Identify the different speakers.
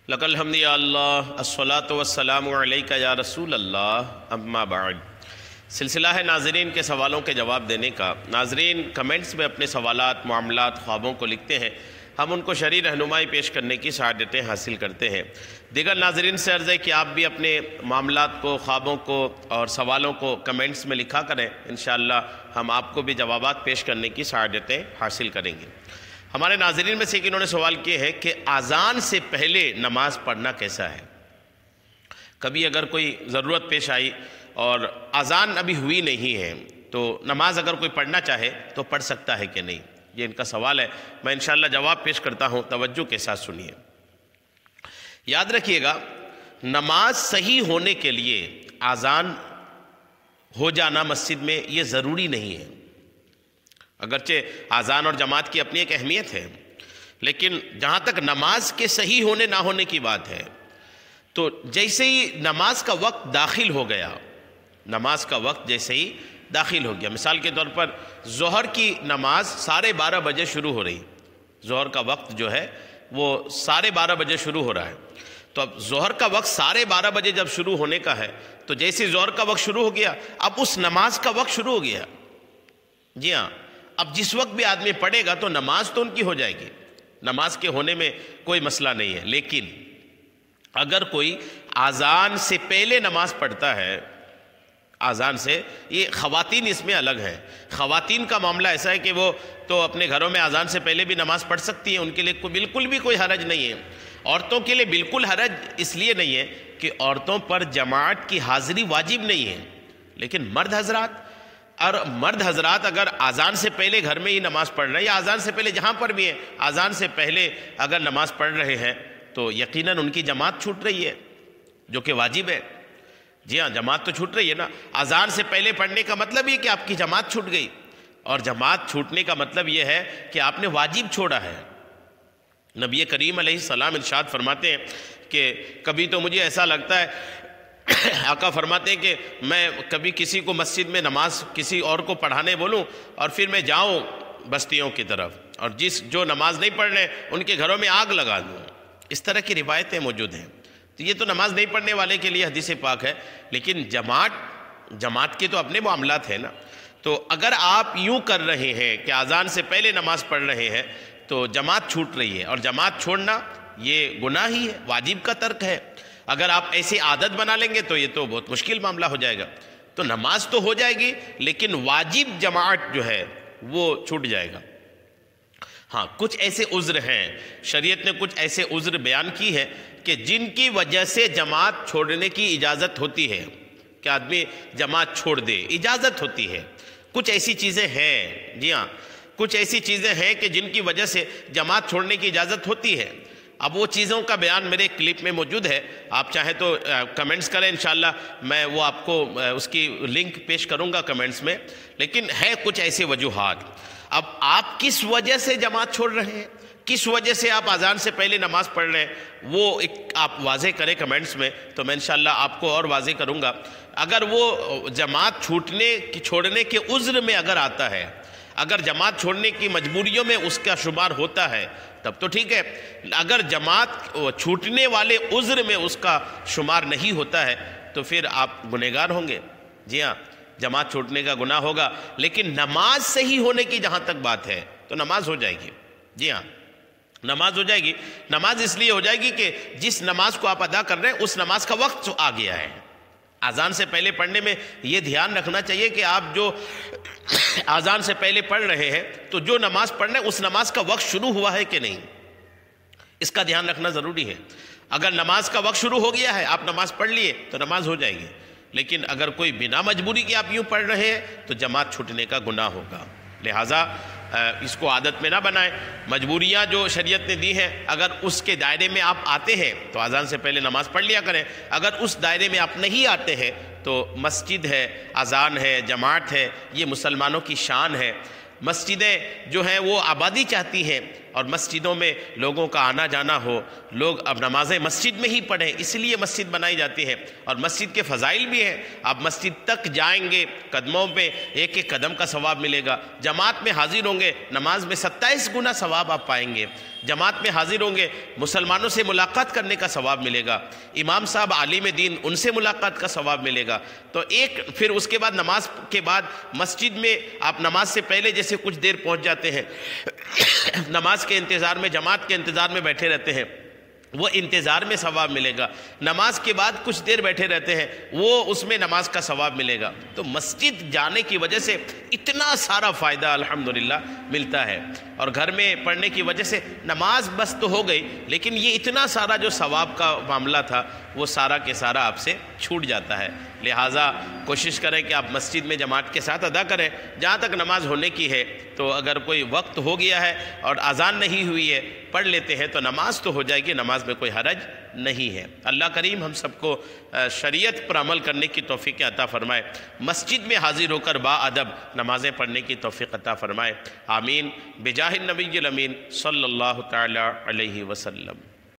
Speaker 1: لک الحمد یا اللہ الصلاۃ والسلام علیک یا رسول اللہ اما بعد۔ سلسلہ ہے ناظرین کے سوالوں کے جواب دینے کا۔ ناظرین کمنٹس میں اپنے سوالات، معاملات، خوابوں کو لکھتے ہیں، ہم ان کو شرعی رہنمائی پیش کرنے کی سعادتیں حاصل کرتے ہیں۔ دیگر ناظرین سے عرض ہے کہ آپ بھی اپنے معاملات کو، خوابوں کو اور سوالوں کو کمنٹس میں لکھا کریں، انشاءاللہ ہم آپ کو بھی جوابات پیش کرنے کی سعادتیں حاصل کریں گے۔ ہمارے ناظرین میں سے ایک انہوں نے سوال کیا ہے کہ اذان سے پہلے نماز پڑھنا کیسا ہے؟ کبھی اگر کوئی ضرورت پیش آئی اور اذان ابھی ہوئی نہیں ہے تو نماز اگر کوئی پڑھنا چاہے تو پڑھ سکتا ہے کہ نہیں؟ یہ ان کا سوال ہے، میں انشاءاللہ جواب پیش کرتا ہوں، توجہ کے ساتھ سنیے۔ یاد رکھیے گا، نماز صحیح ہونے کے لیے اذان ہو جانا مسجد میں یہ ضروری نہیں ہے۔ اگرچہ اذان اور جماعت کی اپنی ایک اہمیت ہے، لیکن جہاں تک نماز کے صحیح ہونے نہ ہونے کی بات ہے تو جیسے ہی نماز کا وقت داخل ہو گیا، نماز کا وقت جیسے ہی داخل ہو گیا، مثال کے طور پر ظہر کی نماز 12:30 بجے شروع ہو رہی، ظہر کا وقت جو ہے وہ 12:30 بجے شروع ہو رہا ہے، تو اب ظہر کا وقت 12:30 بجے جب شروع ہونے کا ہے تو جیسے ظہر کا وقت شروع ہو گیا، اب اس نماز کا وقت شروع ہو گیا۔ جی ہاں، اب جس وقت بھی آدمی پڑھے گا تو نماز تو ان کی ہو جائے گی، نماز کے ہونے میں کوئی مسئلہ نہیں ہے۔ لیکن اگر کوئی اذان سے پہلے نماز پڑھتا ہے، اذان سے، یہ خواتین اس میں الگ ہیں۔ خواتین کا معاملہ ایسا ہے کہ وہ تو اپنے گھروں میں اذان سے پہلے بھی نماز پڑھ سکتی ہیں، ان کے لیے بالکل بھی کوئی حرج نہیں ہے۔ عورتوں کے لیے بالکل حرج اس لیے نہیں ہے کہ عورتوں پر جماعت کی حاضری واجب نہیں ہے، لیکن مرد حضرات اگر اذان سے پہلے گھر میں ہی نماز پڑھ رہے ہیں یا اذان سے پہلے جہاں پر بھی ہیں اذان سے پہلے اگر نماز پڑھ رہے ہیں تو یقیناً ان کی جماعت چھوٹ رہی ہے، جو کہ واجب ہے۔ جی ہاں، جماعت تو چھوٹ رہی ہے نا۔ اذان سے پہلے پڑھنے کا مطلب یہ کہ آپ کی جماعت چھوٹ گئی، اور جماعت چھوٹنے کا مطلب یہ ہے کہ آپ نے واجب چھوڑا ہے۔ نبی کریم علیہ السلام ارشاد فرماتے ہیں کہ کبھی تو مجھے ایسا لگتا ہے، آقا فرماتے ہیں کہ میں کبھی کسی کو مسجد میں نماز کسی اور کو پڑھانے بولوں اور پھر میں جاؤں بستیوں کی طرف اور جو نماز نہیں پڑھ رہے ان کے گھروں میں آگ لگا دوں۔ اس طرح کی روایتیں موجود ہیں، تو یہ تو نماز نہیں پڑھنے والے کے لیے حدیث پاک ہے، لیکن جماعت کے تو اپنے معاملات ہیں نا۔ تو اگر آپ یوں کر رہے ہیں کہ اذان سے پہلے نماز پڑھ رہے ہیں تو جماعت چھوٹ رہی ہے، اور جماعت چھوڑنا یہ گناہ ہی ہے، واجب کا ترک ہے۔ اگر آپ ایسی عادت بنا لیں گے تو یہ تو بہت مشکل معاملہ ہو جائے گا۔ تو نماز تو ہو جائے گی لیکن واجب جماعت جو ہے وہ چھوٹ جائے گا۔ ہاں، کچھ ایسے عذر ہیں، شریعت نے کچھ ایسے عذر بیان کی ہے کہ جن کی وجہ سے جماعت چھوڑنے کی اجازت ہوتی ہے، کہ آدمی جماعت چھوڑ دے، اجازت ہوتی ہے۔ کچھ ایسی چیزیں ہیں، جی ہاں، کچھ ایسی چیزیں ہیں کہ جن کی وجہ سے جماعت چھوڑنے کی اجازت ہوتی ہے۔ اب وہ چیزوں کا بیان میرے کلپ میں موجود ہے، آپ چاہیں تو کمنٹس کریں، انشاءاللہ میں وہ آپ کو اس کی لنک پیش کروں گا کمنٹس میں۔ لیکن ہے کچھ ایسے وجوہات۔ اب آپ کس وجہ سے جماعت چھوڑ رہے ہیں، کس وجہ سے آپ اذان سے پہلے نماز پڑھ رہے ہیں، وہ آپ واضح کریں کمنٹس میں، تو میں انشاءاللہ آپ کو اور واضح کروں گا۔ اگر وہ جماعت چھوڑنے کے عذر میں اگر آتا ہے، اگر جماعت چھوڑنے کی مجبوریوں میں اس کا شمار ہوتا ہے تب تو ٹھیک ہے، اگر جماعت چھوٹنے والے عذر میں اس کا شمار نہیں ہوتا ہے تو پھر آپ گنہگار ہوں گے۔ جی ہاں، جماعت چھوٹنے کا گناہ ہوگا، لیکن نماز صحیح ہونے کی جہاں تک بات ہے تو نماز ہو جائے گی۔ جی ہاں، نماز ہو جائے گی۔ نماز اس لیے ہو جائے گی کہ جس نماز کو آپ ادا کر رہے ہیں اس نماز کا وقت آ گیا ہے۔ اذان سے پہلے پڑھنے میں یہ دھیان رکھنا چاہیے کہ آپ جو اذان سے پہلے پڑھ رہے ہیں تو جو نماز پڑھ رہے ہیں اس نماز کا وقت شروع ہوا ہے کہ نہیں، اس کا دھیان رکھنا ضروری ہے۔ اگر نماز کا وقت شروع ہو گیا ہے، آپ نماز پڑھ لیے تو نماز ہو جائے گی، لیکن اگر کوئی بنا مجبوری کے آپ یوں پڑھ رہے ہیں تو جماعت چھوٹنے کا گناہ ہوگا۔ لہٰذا اس کو عادت میں نہ بنائیں۔ مجبوریاں جو شریعت نے دی ہیں، اگر اس کے دائرے میں آپ آتے ہیں تو اذان سے پہلے نماز پڑھ لیا کریں۔ اگر اس دائرے میں آپ نہیں آتے ہیں تو مسجد ہے، اذان ہے، جماعت ہے، یہ مسلمانوں کی شان ہے۔ مسجدیں جو ہیں وہ آبادی چاہتی ہیں، اور مسجدوں میں لوگوں کا آنا جانا ہو، لوگ اب نمازیں مسجد میں ہی پڑھیں، اس لیے مسجد بنائی جاتی ہے، اور مسجد کے فضائل بھی ہیں۔ آپ مسجد تک جائیں گے، قدموں پہ ایک ایک قدم کا ثواب ملے گا۔ جماعت میں حاضر ہوں گے، نماز میں 27 گنا ثواب آپ پائیں گے۔ جماعت میں حاضر ہوں گے، مسلمانوں سے ملاقات کرنے کا ثواب ملے گا، امام صاحب عالم دین ان سے ملاقات کا ثواب ملے گا۔ تو پھر اس کے بعد نماز کے بعد مسجد میں آپ نماز سے پہلے جیسے کچھ دیر پہنچ جاتے ہیں، نماز کے انتظار میں، جماعت کے انتظار میں بیٹھے رہتے ہیں، وہ انتظار میں ثواب ملے گا۔ نماز کے بعد کچھ دیر بیٹھے رہتے ہیں، وہ اس میں نماز کا ثواب ملے گا۔ تو مسجد جانے کی وجہ سے اتنا سارا فائدہ الحمدللہ ملتا ہے، اور گھر میں پڑھنے کی وجہ سے نماز بس تو ہو گئی، لیکن یہ اتنا سارا جو ثواب کا معاملہ تھا وہ سارا کے سارا آپ سے چھوٹ جاتا ہے۔ لہٰذا کوشش کریں کہ آپ مسجد میں جماعت کے ساتھ ادا کریں۔ جہاں تک نماز ہونے کی ہے تو اگر کوئی وقت ہو گیا ہے اور اذان نہیں ہوئی ہے، پڑھ لیتے ہیں تو نماز تو ہو جائے گی، نماز میں کوئی حرج نہیں ہے۔ اللہ کریم ہم سب کو شریعت پر عمل کرنے کی توفیق عطا فرمائے، مسجد میں حاضر ہو کر با ادب نمازیں پڑھنے کی توفیق عطا فرمائے۔ آمین بجاہ النبی الامین صلی اللہ تعالی علیہ وسلم۔